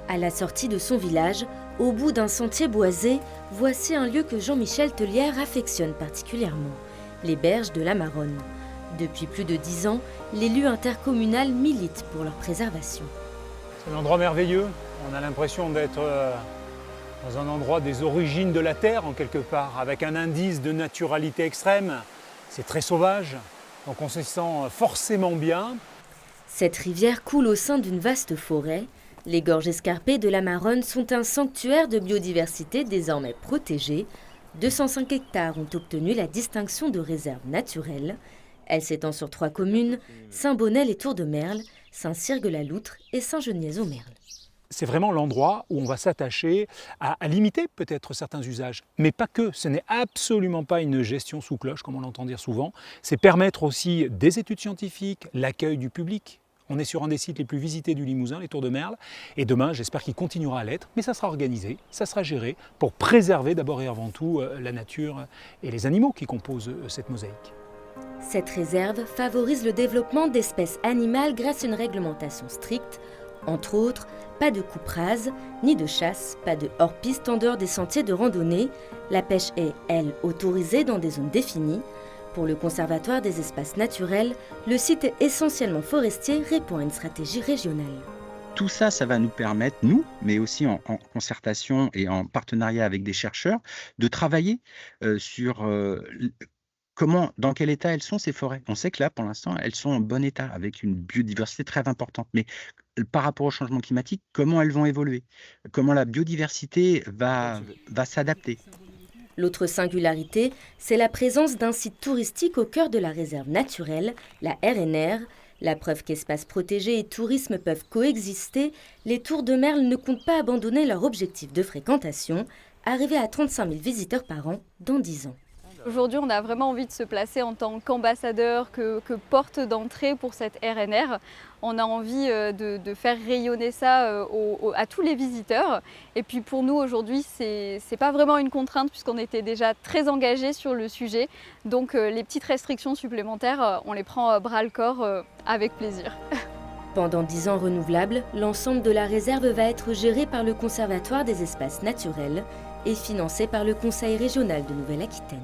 À la sortie de son village, au bout d'un sentier boisé, voici un lieu que Jean-Michel Tellière affectionne particulièrement, les berges de la Maronne. Depuis plus de 10 ans, l'élu intercommunal milite pour leur préservation. C'est un endroit merveilleux. On a l'impression d'être dans un endroit des origines de la Terre, en quelque part, avec un indice de naturalité extrême. C'est très sauvage, donc on se sent forcément bien. Cette rivière coule au sein d'une vaste forêt. Les gorges escarpées de la Maronne sont un sanctuaire de biodiversité désormais protégé. 205 hectares ont obtenu la distinction de réserve naturelle. Elle s'étend sur 3 communes, Saint-Bonnet et Tour de Merle, Saint-Cyrgue-la-Loutre et Saint-Geniez-au-Merle. C'est vraiment l'endroit où on va s'attacher à limiter peut-être certains usages, mais pas que. Ce n'est absolument pas une gestion sous cloche, comme on l'entend dire souvent. C'est permettre aussi des études scientifiques, l'accueil du public. On est sur un des sites les plus visités du Limousin, les Tours de Merle, et demain, j'espère qu'il continuera à l'être, mais ça sera organisé, ça sera géré pour préserver d'abord et avant tout la nature et les animaux qui composent cette mosaïque. Cette réserve favorise le développement d'espèces animales grâce à une réglementation stricte. Entre autres, pas de coupe rase, ni de chasse, pas de hors-piste en dehors des sentiers de randonnée. La pêche est, elle, autorisée dans des zones définies. Pour le Conservatoire des espaces naturels, le site essentiellement forestier répond à une stratégie régionale. Tout ça, ça va nous permettre, nous, mais aussi en concertation et en partenariat avec des chercheurs, de travailler sur dans quel état elles sont ces forêts. On sait que là, pour l'instant, elles sont en bon état, avec une biodiversité très importante. Mais par rapport au changement climatique, comment elles vont évoluer? Comment la biodiversité va s'adapter? L'autre singularité, c'est la présence d'un site touristique au cœur de la réserve naturelle, la RNR. La preuve qu'espaces protégés et tourisme peuvent coexister, les Tours de Merle ne comptent pas abandonner leur objectif de fréquentation, arriver à 35 000 visiteurs par an dans 10 ans. Aujourd'hui, on a vraiment envie de se placer en tant qu'ambassadeur, que porte d'entrée pour cette RNR. On a envie de faire rayonner ça à tous les visiteurs. Et puis pour nous, aujourd'hui, c'est pas vraiment une contrainte puisqu'on était déjà très engagés sur le sujet. Donc les petites restrictions supplémentaires, on les prend à bras-le-corps avec plaisir. Pendant 10 ans renouvelables, l'ensemble de la réserve va être géré par le Conservatoire des espaces naturels et financé par le Conseil régional de Nouvelle-Aquitaine.